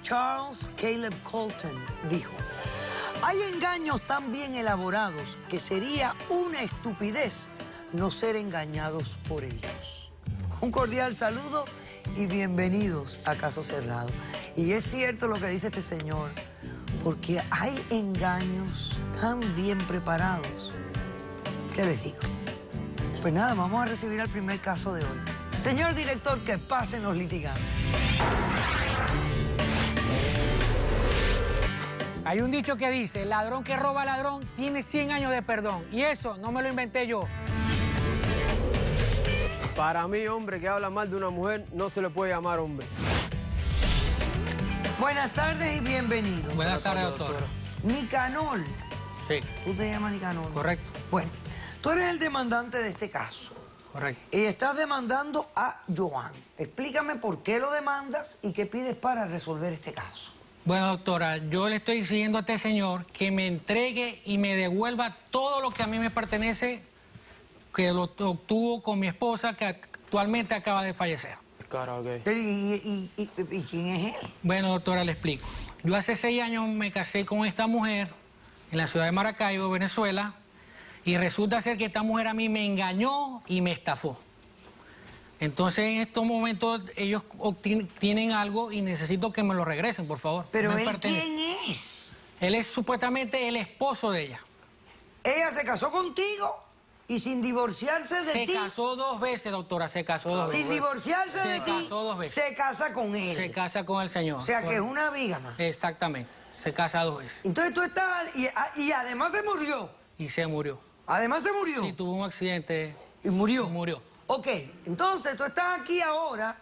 Charles Caleb Colton dijo: hay engaños tan bien elaborados que sería una estupidez no ser engañados por ellos. Un cordial saludo y bienvenidos a Caso Cerrado. Y es cierto lo que dice este señor, porque hay engaños tan bien preparados. ¿Qué les digo? Pues nada, vamos a recibir el primer caso de hoy. Señor director, que pasen los litigantes. Hay un dicho que dice: el ladrón que roba al ladrón tiene 100 años de perdón. Y eso no me lo inventé yo. Para mí, hombre que habla mal de una mujer no se le puede llamar hombre. Buenas tardes y bienvenidos. Buenas tardes, doctora. Nicanor. Sí. ¿Tú te llamas Nicanor? Correcto. Bueno, tú eres el demandante de este caso. Correcto. Y estás demandando a Joan. Explícame por qué lo demandas y qué pides para resolver este caso. Bueno, doctora, yo le estoy exigiendo a este señor que me entregue y me devuelva todo lo que a mí me pertenece, que lo obtuvo con mi esposa, que actualmente acaba de fallecer. Carajo, Pero, ¿y quién es él? Bueno, doctora, le explico. Yo hace 6 años me casé con esta mujer en la ciudad de Maracaibo, Venezuela, y resulta ser que esta mujer a mí me engañó y me estafó. Entonces, en estos momentos, ellos tienen algo y necesito que me lo regresen, por favor. Pero Me él, pertenece. ¿quién es? Él es supuestamente el esposo de ella. Ella se casó contigo y sin divorciarse de ti. Se casó 2 veces, doctora, se casó 2 veces. Sin divorciarse de ti, Se casó 2 veces. se casa con él. Se casa con el señor. O sea, que es una bígama. Exactamente, se casa 2 veces. Entonces tú estabas... Y además se murió. Y se murió. Además se murió. Sí, tuvo un accidente. Y murió. Murió. Ok, entonces tú estás aquí ahora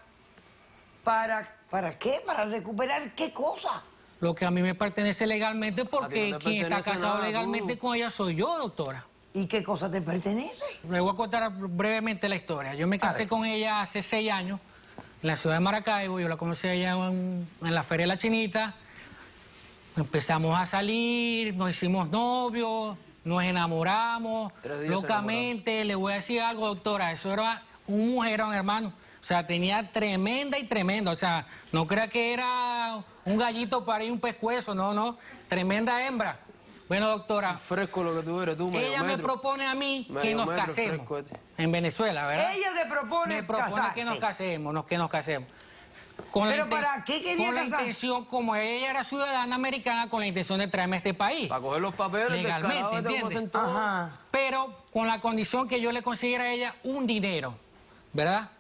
¿para qué? ¿Para recuperar qué cosa? Lo que a mí me pertenece legalmente, porque no te quien está pertenece casado nada, legalmente tú. con ella soy yo, doctora. ¿Y qué cosa te pertenece? Le voy a contar brevemente la historia. Yo me casé con ella hace 6 años en la ciudad de Maracaibo. Yo la conocí allá en la Feria de la Chinita. Empezamos a salir, nos hicimos novios, nos enamoramos 3 días locamente. Le voy a decir algo, doctora, eso era un mujerón, hermano. O sea, tenía tremenda y tremenda. O sea, no crea que era un gallito para ir un pescuezo, no, tremenda hembra. Bueno, doctora, Fresco lo que tú eres, tú, medio ella me metro. propone a mí que Medio nos metro casemos fresco este. en Venezuela, ¿verdad? Ella te propone Me propone casarse. que nos casemos. Con ¿Pero la para qué quería Con la casar? intención, como ella era ciudadana americana, con la intención de traerme a este país. Para coger los papeles, Legalmente, descarado, este ¿entiendes? hacen todo. Ajá. Pero con la condición que yo le consiguiera a ella un dinero, ¿verdad?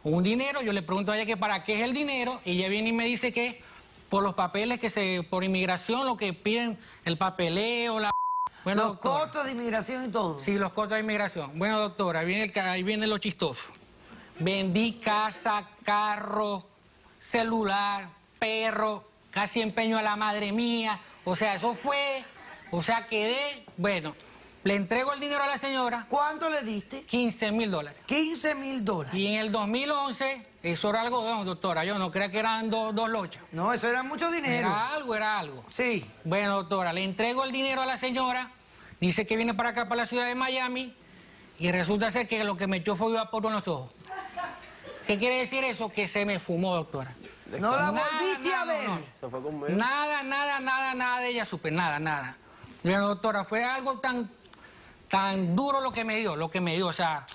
Un dinero, yo le pregunto a ella que para qué es el dinero, y ella viene y me dice que por los papeles por inmigración, lo que piden, el papeleo, Bueno, Los doctora, costos de inmigración y todo. sí, los costos de inmigración. Bueno, doctora, ahí viene lo chistoso. Vendí casa, carro, celular, perro, casi empeño a la madre mía. O sea, eso fue... O sea, bueno, le entrego el dinero a la señora, ¿Cuánto le diste? $15,000. $15,000. Y en el 2011, eso era algodón, doctora. Yo no creo que eran dos lochas. No, eso era mucho dinero. Era algo. Sí. Bueno, doctora, le entrego el dinero a la señora, dice que viene para acá, para la ciudad de Miami, y resulta ser que lo que me echó fue vapor en los ojos. ¿Qué quiere decir eso? Que se me fumó, doctora. ¿No la volviste a ver? Se fue conmigo. Nada de ella supe, nada. Bueno, doctora, fue algo tan duro lo que me dio, o sea...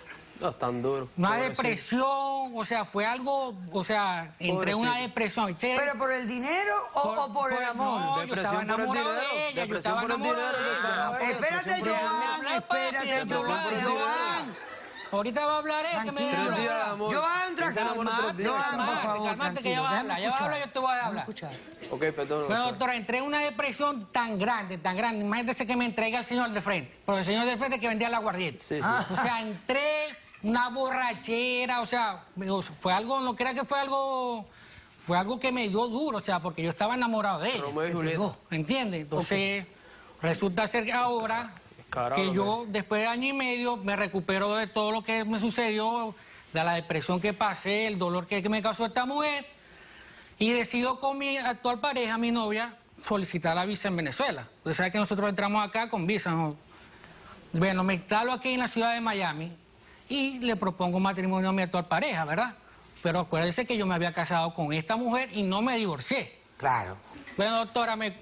No es tan duro. Una pobrecito. depresión, o sea, fue algo, o sea, entré en una depresión. ¿Pero por el dinero o por el amor? No, yo estaba Depresión por el enamorado de dinero. ella, yo Depresión estaba por el enamorado de dinero, ella. doctora. Espérate, Depresión por el Joan, dinero. espérate, Joan. Ahorita va a hablar que me deja Tranquilo. 3 días de hablar. amor. Joan, tranquilo. Joan, por favor, calmate, que ella va a hablar. Ella va a hablar, yo te voy a hablar. Escuchar. Ok, perdón. Bueno, doctora, entré en una depresión tan grande. Imagínese que me entrega el señor de frente. Porque el señor de frente que vendía el aguardiente. Sí. O sea, entré una borrachera, o sea, fue algo, no crea que fue algo que me dio duro, o sea, porque yo estaba enamorado de ella. Romeo y Julieta. ¿Entiendes? Entonces, resulta ser que ahora Carajo, que yo, después de 1 año y medio, me recupero de todo lo que me sucedió, de la depresión que pasé, el dolor que me causó esta mujer, y decido con mi actual pareja, mi novia, solicitar la visa en Venezuela. Usted sabe que nosotros entramos acá con visa, ¿no? Bueno, me instalo aquí en la ciudad de Miami y le propongo matrimonio a mi actual pareja, ¿verdad? Pero acuérdense que yo me había casado con esta mujer y no me divorcié. Claro. Bueno, doctora, me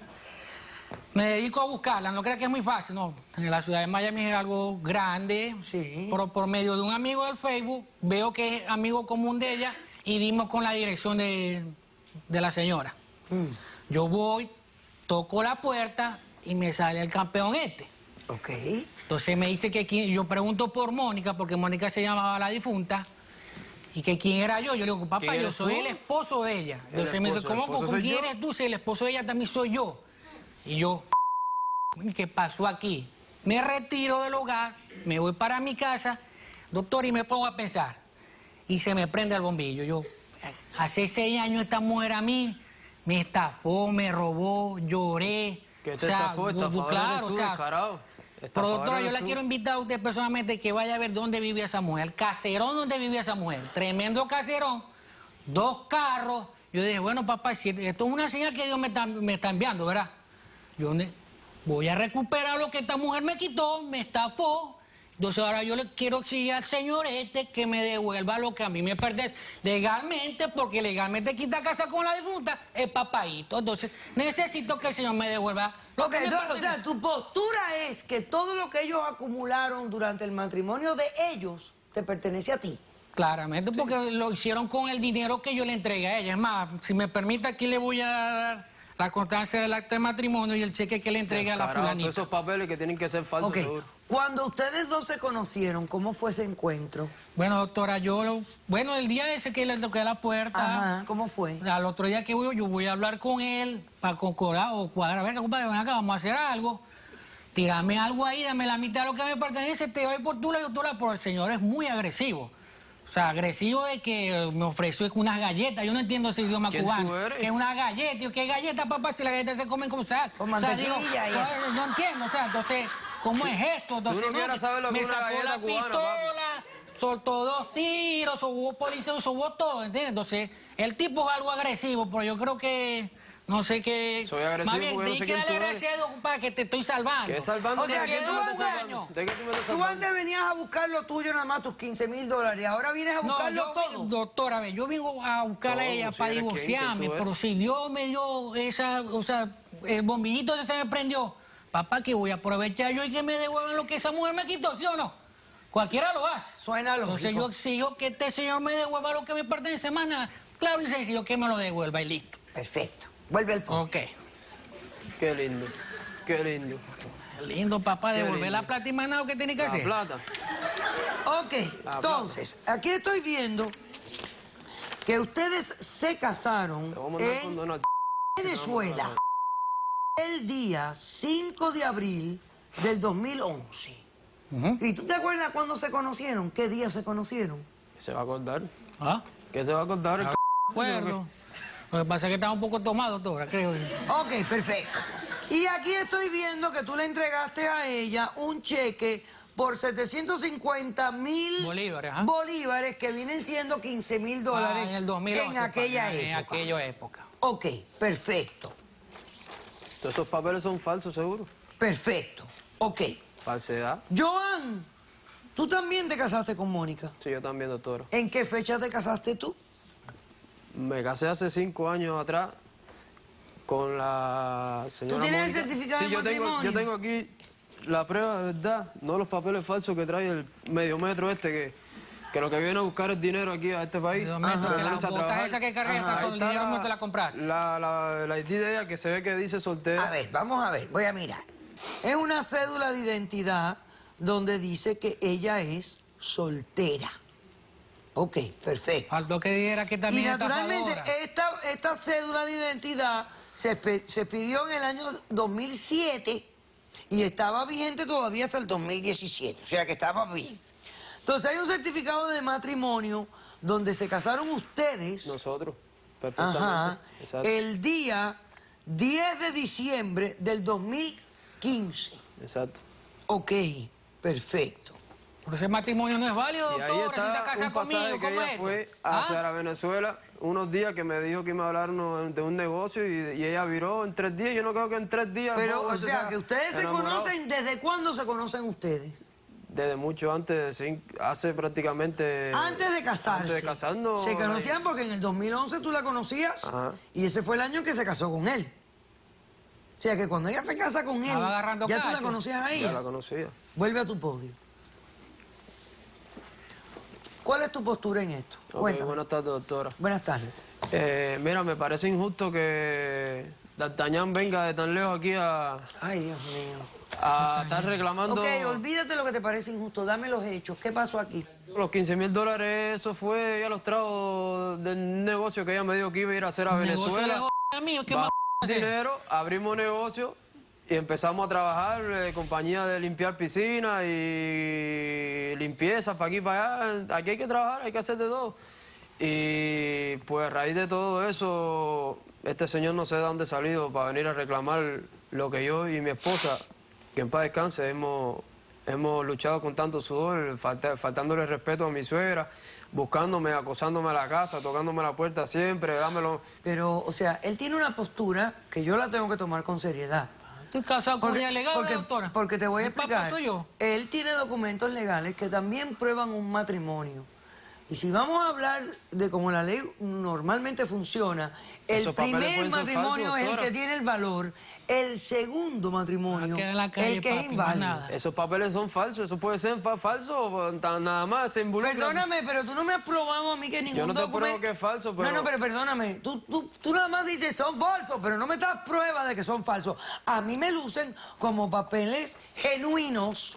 dedico a buscarla. No crea que es muy fácil, no. En la ciudad de Miami es algo grande. Sí. Por medio de un amigo del Facebook, veo que es amigo común de ella y dimos con la dirección de la señora. Yo voy, toco la puerta y me sale el campeón este. Ok. Entonces me dice que yo pregunto por Mónica, porque Mónica se llamaba la difunta, y que quién era yo. Yo le digo, papá, yo soy el esposo de ella. Entonces me dice, ¿cómo quién eres tú? Si el esposo de ella también soy yo. Y yo, ¿qué pasó aquí? Me retiro del hogar, me voy para mi casa, doctor, y me pongo a pensar. Y se me prende el bombillo. Yo, hace 6 años esta mujer a mí me estafó, me robó, lloré. ¿Qué te estafó? Claro, o sea, descarado. pero doctora, yo la quiero invitar a usted personalmente que vaya a ver dónde vivía esa mujer, el caserón donde vivía esa mujer, tremendo caserón, 2 carros. Yo dije, bueno, papá, si esto es una señal que Dios me está enviando, ¿verdad? Yo voy a recuperar lo que esta mujer me quitó, me estafó. Entonces ahora yo le quiero exigir al señor que me devuelva lo que a mí me pertenece legalmente, porque legalmente quita casa con la difunta el papaíto. Entonces necesito que el señor me devuelva lo que me pertenece. O sea, tu postura es que todo lo que ellos acumularon durante el matrimonio de ellos te pertenece a ti. Claramente, porque lo hicieron con el dinero que yo le entregué a ella. Es más, si me permite, aquí le voy a dar la constancia del acta de matrimonio y el cheque que le entregué a la fulanita. Esos papeles que tienen que ser falsos, seguro. Cuando ustedes dos se conocieron, ¿cómo fue ese encuentro? Bueno, doctora, el día ese que le toqué la puerta... Ajá, ¿cómo fue? Al otro día que yo voy a hablar con él para concordar o cuadrar. Venga, compadre, ven acá, vamos a hacer algo. Tírame algo ahí, dame la mitad de lo que me pertenece, te doy por tu lado, pero el señor es muy agresivo. O sea, agresivo de que me ofreció unas galletas. Yo no entiendo ese idioma cubano. Que es una galleta. Yo, ¿qué galleta, papá? Si las galletas se comen como sea. Con mantequilla y eso. No entiendo. O sea, entonces, ¿cómo es esto? Entonces, me sacó la pistola, soltó 2 tiros, hubo policía, hubo todo, ¿entiendes? Entonces, el tipo es algo agresivo, pero yo creo que... No sé qué... Soy agresivo. Más bien, tienes que darle gracias a Dios, compadre, que te estoy salvando. ¿Qué salvando? O sea, que tú antes venías a buscar lo tuyo nada más, tus $15,000. Ahora vienes a buscarlo todo. Doctora, yo vengo a buscarla a ella para divorciarme, pero si Dios me dio esa... O sea, el bombillito ese se me prendió. Papá, que voy a aprovechar yo y que me devuelvan lo que esa mujer me quitó, ¿sí o no? Cualquiera lo hace. Suena lógico. Entonces yo exijo que este señor me devuelva lo que me pertenece, más nada. Claro y sencillo, que me lo devuelva y listo. Perfecto. Vuelve al punto. Ok. Qué lindo, qué lindo. Lindo, papá, devolver la plata y más nada lo que tiene que hacer. La plata. Ok, entonces, aquí estoy viendo que ustedes se casaron en Venezuela el día 5 de abril del 2011. ¿Y tú te acuerdas cuándo se conocieron? ¿Qué día se conocieron? ¿Qué se va a acordar? ¿Ah? ¿Qué se va a acordar? No acuerdo. Lo que pasa es que estaba un poco tomado, doctora, creo. Ok, perfecto. Y aquí estoy viendo que tú le entregaste a ella un cheque por 750,000 bolívares, que vienen siendo $15,000 en el 2011, en aquella época. En aquella época. Ok, perfecto. Todos esos papeles son falsos, seguro. Perfecto. Ok. Falsedad. Joan, ¿tú también te casaste con Mónica? Sí, yo también, doctora. ¿En qué fecha te casaste tú? Me casé hace 5 años atrás con la señora ¿Tú tienes Mónica. el certificado de matrimonio? Yo tengo aquí la prueba de verdad, no los papeles falsos que trae el medio metro este, que lo que viene a buscar es dinero aquí a este país. Que las botas esas que cargas con el dinero no te la compraste. La ID de ella que se ve que dice soltera. A ver, vamos a ver, voy a mirar. Es una cédula de identidad donde dice que ella es soltera. Ok, perfecto. Faltó que dijera que también y es naturalmente estafadora. esta cédula de identidad se pidió en el año 2007 y estaba vigente todavía hasta el 2017, o sea que estaba bien. Entonces hay un certificado de matrimonio donde se casaron ustedes. Nosotros, perfectamente. El día 10 de diciembre del 2015. Exacto. Ok, perfecto. Pero ese matrimonio no es válido, Y ahí doctora, si está está casada un pasaje conmigo, que ¿cómo ella es fue a Venezuela unos días que me dijo que iba a hablar de un negocio y ella viró en 3 días. Yo no creo que en 3 días... Pero, o sea, que ustedes se conocen, ¿desde cuándo se conocen ustedes? desde mucho antes, hace prácticamente... Antes de casarse. Antes de casarnos. Se conocían porque en el 2011 tú la conocías. Ajá. Y ese fue el año en que se casó con él. O sea que cuando ella se casa con él, Estaba agarrando ya tú la cacho. conocías a Ya ella. la conocía. Vuelve a tu podio. ¿Cuál es tu postura en esto? Ok, Cuéntame. buenas tardes, doctora. Buenas tardes. Mira, me parece injusto que D'Artagnan venga de tan lejos aquí a Ay, Dios mío. estar reclamando... Ok, olvídate lo que te parece injusto. Dame los hechos. ¿Qué pasó aquí? Los $15,000, eso fue, ella los trajo del negocio que ella me dijo que iba a ir a hacer a Venezuela. Mío, ¿qué Bajamos más? dinero, abrimos negocio y empezamos a trabajar, compañía de limpiar piscinas y limpieza para aquí y para allá. Aquí hay que trabajar, hay que hacer de todo. Y pues a raíz de todo eso, este señor no sé de dónde ha salido para venir a reclamar lo que yo y mi esposa, que en paz descanse, hemos luchado con tanto sudor, faltándole respeto a mi suegra, buscándome, acosándome a la casa, tocándome la puerta siempre, dámelo. Pero, o sea, él tiene una postura que yo la tengo que tomar con seriedad. Estoy casado con ella legal, doctora. Porque te voy a El papá explicar. soy yo. Él tiene documentos legales que también prueban un matrimonio. Y si vamos a hablar de cómo la ley normalmente funciona, el Esos papeles primer pueden ser matrimonio falsos, es el doctora. que tiene el valor, el segundo matrimonio queda en la calle, el que es papi, más inválido. nada. Esos papeles son falsos, eso puede ser falso, nada más se involucra. Perdóname, pero tú no me has probado a mí que ningún Yo no te documento... pruebo que es falso, pero... No, pero perdóname, tú nada más dices son falsos, pero no me das prueba de que son falsos. A mí me lucen como papeles genuinos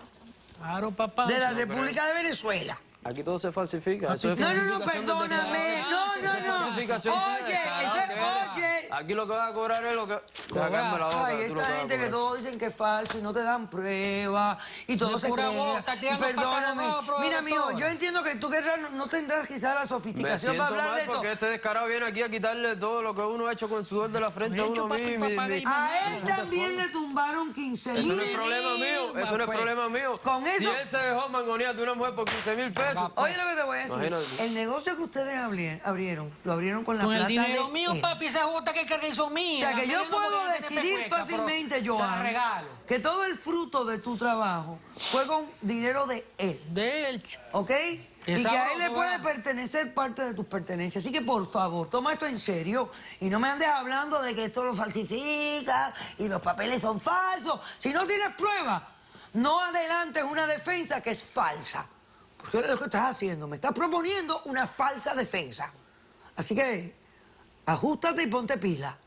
Claro, papá. de la República de Venezuela. Aquí todo se falsifica. Eso es No, falsificación de perdóname. No. falsificación. Oye, oye. Aquí lo que vas a cobrar es lo que... Deja callarme la boca, Ay, tú lo esta vas a gente que cobrar. todos dicen que es falso y no te dan pruebas y todo De se pura cree. boca, tirando Perdóname. patas abajo, Mira, mijo, doctor. yo entiendo que tú no tendrás quizás la Me sofisticación siento para hablar mal de esto. porque este descarado viene aquí a quitarle todo lo que uno ha hecho con el sudor de la frente a Me he uno hecho mismo. papi, papá, y A él también le tumbaron 15 Eso no es mil. problema mío, eso no es pues. problema mío. Con Si eso- él se dejó mangonear de una mujer por 15,000 pesos. Oye lo que te voy a decir. Imagínate. El negocio que ustedes abrieron, lo abrieron con la Con plata el dinero de mío, él. papi, esa jota que cargué son O mías. sea, que yo No puedo porque no te decidir pesca, pero fácilmente, Te la Joan, regalo. que todo el fruto de tu trabajo fue con dinero de él, De él. ¿ok? Y Es que a él le sabroso, puede ¿verdad? pertenecer parte de tus pertenencias. Así que, por favor, toma esto en serio y no me andes hablando de que esto lo falsifica y los papeles son falsos. Si no tienes pruebas, no adelantes una defensa que es falsa. Porque es lo que estás haciendo. Me estás proponiendo una falsa defensa. Así que, ajustate y ponte pila.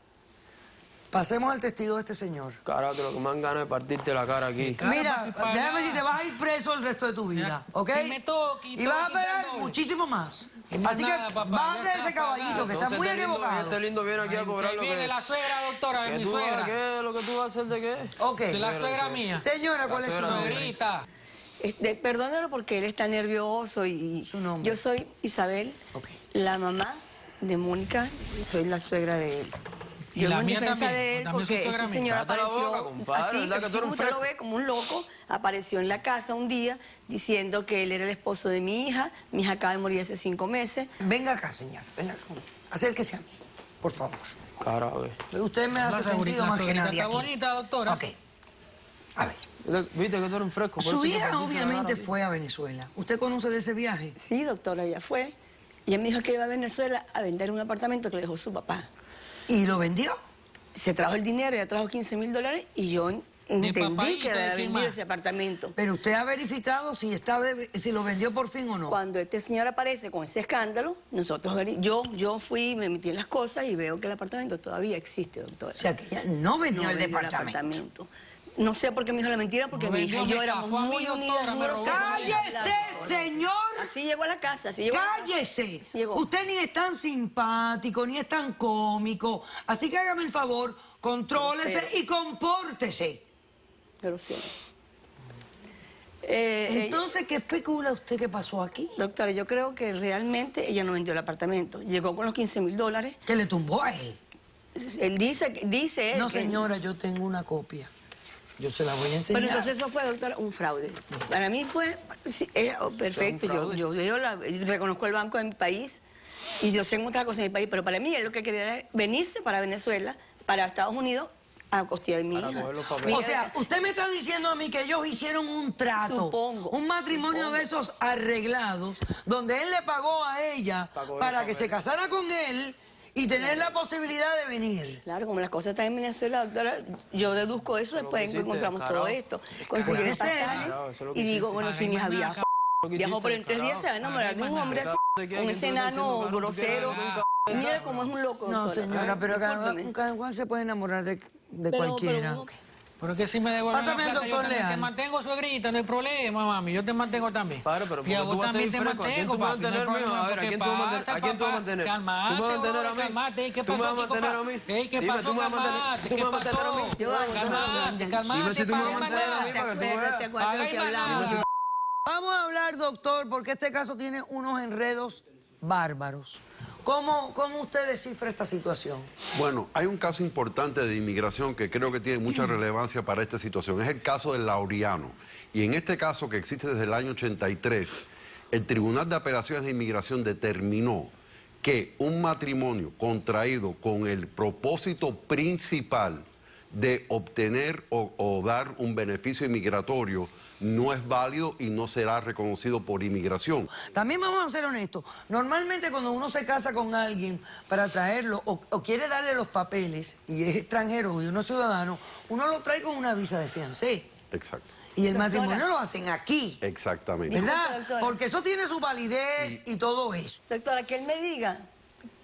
Pasemos al testigo de este señor. Carajo, lo que me dan ganas de partirte la cara aquí. Cara, Mira, papi, para déjame allá. si te vas a ir preso el resto de tu vida, Ya, ¿ok? que me toque y y te vas voy a a quitar pegar el doble. muchísimo más. Y más Así nada, que papá, bájate ya de ese está caballito, pagado. que está muy Entonces, equivocado. Este lindo viene aquí a cobrar lo Viene que... la suegra, doctora, de ¿Qué mi tú vas- suegra. ¿Qué es lo que tú vas a hacer de qué? Ok. Es la suegra mía. Señora, ¿cuál es su suegra nombre? Suegrita. Perdónalo porque él está nervioso y Su nombre. yo soy Isabel, Ok. la mamá de Mónica, y soy la suegra de él. Y Yo la vengo en mía defensa también, de él también soy porque suegra ese mía. señor Cállate la apareció boca, compadre, así, ¿verdad que tú así eres como un usted lo fresco? ve, como un loco, apareció en la casa un día diciendo que él era el esposo de mi hija acaba de morir hace 5 meses. Venga acá, señor. Venga acá. Acérquese a mí, por favor. Carajo, Usted me hace sentido más que suegrita nadie está aquí. bonita, doctora. Ok. A ver. Viste que tú eres un fresco. por Su eso te hija partiste la obviamente cara. fue a Venezuela. ¿Usted conoce de ese viaje? Sí, doctora, ella fue. Y ella me dijo que iba a Venezuela a vender un apartamento que le dejó su papá. ¿Y lo vendió? Se trajo el dinero, ella trajo $15,000 y yo entendí papadito, que ¿de había quién vendido más? ese apartamento. Pero usted ha verificado si lo vendió por fin o no. Cuando este señor aparece con ese escándalo, yo fui, me metí en las cosas y veo que el apartamento todavía existe, doctora. O sea, que ella no vendió No el vendió departamento. No sé por qué me dijo la mentira, porque No mi hija y vendió, yo me éramos estafó a mí, muy doctora, unidas. me muy robó. ¡Cállese, señor! Así llegó a la casa, así llegó a la casa. ¡Cállese! Así llegó. Usted ni es tan simpático, ni es tan cómico. Así que hágame el favor, contrólese Grosero. y compórtese. Pero sí. Entonces, ¿qué especula usted que pasó aquí? Doctora, yo creo que realmente ella no vendió el apartamento. Llegó con los $15,000. Que le tumbó a él. Él dice él No, que- señora, yo tengo una copia. Yo se la voy a enseñar. Pero entonces eso fue, doctora, un fraude. Para mí fue sí, perfecto. Yo reconozco el banco de mi país y yo sé otra cosa en mi país, pero para mí él lo que quería era venirse para Venezuela, para Estados Unidos, A costilla de mi Para hija. coger los papeles. Mi O hija- sea, usted me está diciendo a mí que ellos hicieron un trato, Supongo, un matrimonio de esos arreglados, donde él le pagó a ella para que se casara con él y tener la posibilidad de venir. Claro, como las cosas están en Venezuela, doctora, yo deduzco eso después que hiciste, encontramos carajo. todo esto. Conseguí Puede el ser. pasaje Carajo, eso es lo que y digo, hiciste. bueno, si mi hija Pagué viajó, Lo que viajó por hiciste, en 3 días, se va a enamorar de un hombre así, con ese enano grosero. Y mira cómo es un loco, No, doctora. señora, pero Discúlpeme. cada cual se puede enamorar de Pero cualquiera. uno- Pero que si me devuelven Pásame la al plata, yo doctor también te Leal. mantengo, suegrita, no hay problema, mami. Yo te mantengo también. Padre, pero ¿por y qué a tú vos vas a también seguir te fresco? ¿A quién mantengo, tú me vas a papi. No hay mantener, mijo? problema. A ver, ¿a ¿Qué quién tú me vas a pasa, mantener? ¿A quién tú me vas a papá? mantener? Calmate, ¿Tú me vas a mantener a bro, mí? calmate. ¿Qué ¿Tú me pasó vas a aquí, mantener compa? a mí? Ey, ¿qué Dime, pasó? ¿tú me vas a mantener- Calmate, tú me ¿qué vas a mantener a pasó? mí? Yo voy a Calmate, Dime calmate, si tú me vas a paga mantener a mí, mañana. para que tú veas. Acuérdate Paga lo y que mañana. hablamos. Vamos a hablar, doctor, porque este caso tiene unos enredos bárbaros. ¿Cómo usted descifra esta situación? Bueno, hay un caso importante de inmigración que creo que tiene mucha relevancia para esta situación. Es el caso del Laureano. Y en este caso, que existe desde el año 83, el Tribunal de Apelaciones de Inmigración determinó que un matrimonio contraído con el propósito principal de obtener o dar un beneficio inmigratorio no es válido y no será reconocido por inmigración. También vamos a ser honestos. Normalmente cuando uno se casa con alguien para traerlo o quiere darle los papeles y es extranjero y uno es ciudadano, uno lo trae con una visa de fiancé. Exacto. Y el Doctora. matrimonio lo hacen aquí, Exactamente. ¿verdad? Disculpe, doctora. Porque eso tiene su validez y todo eso. Doctora, que él me diga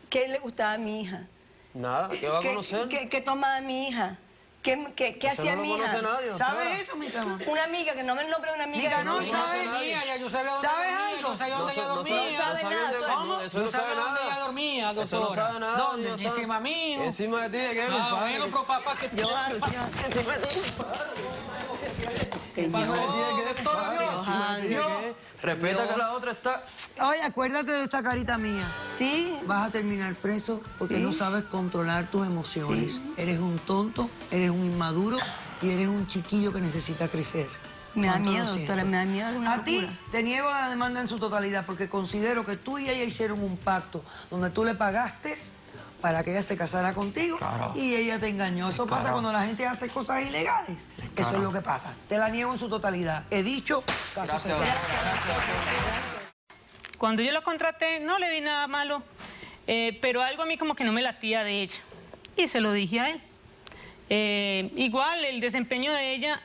qué le gustaba a mi hija. Nada, ¿qué va a conocer? ¿Qué tomaba mi hija? ¿Qué Eso hacía no mi lo conoce hija? nadie, doctora. ¿Sabes eso, mi amor? Una amiga, que no me nombre una amiga. Mira, no, Yo ¿sabes? sabía, ya yo sabía dónde ¿Sabes dormía, algo? yo sabía dónde ella dormía. no sabe nada, de- ¿cómo? eso Yo no sabía sabe dónde nada. ella dormía, Eso no doctora. sabe nada. ¿Dónde? no sabe. Encima mío. Encima de ti, ¿de qué, Ah, compadre? bueno, pero papá, que Yo, ¿Qué pasó, doctora? ¿Qué? Respeta que la otra está... Oye, acuérdate de esta carita mía. sí, Vas a terminar preso porque Sí. no sabes controlar tus emociones. Eres un tonto, eres un inmaduro y eres un chiquillo que necesita crecer. me da ¿Cuánto lo miedo, siento? doctora, me da miedo alguna A ti locura. te niego la demanda en su totalidad porque considero que tú y ella hicieron un pacto donde tú le pagaste para que ella se casara contigo y ella te engañó. Eso pasa cuando la gente hace cosas ilegales. Eso es lo que pasa. Te la niego en su totalidad. He dicho, caso Gracias, cerrado. Cuando yo la contraté no le vi nada malo, pero algo a mí como que no me latía de ella. Y se lo dije a él. Igual el desempeño de ella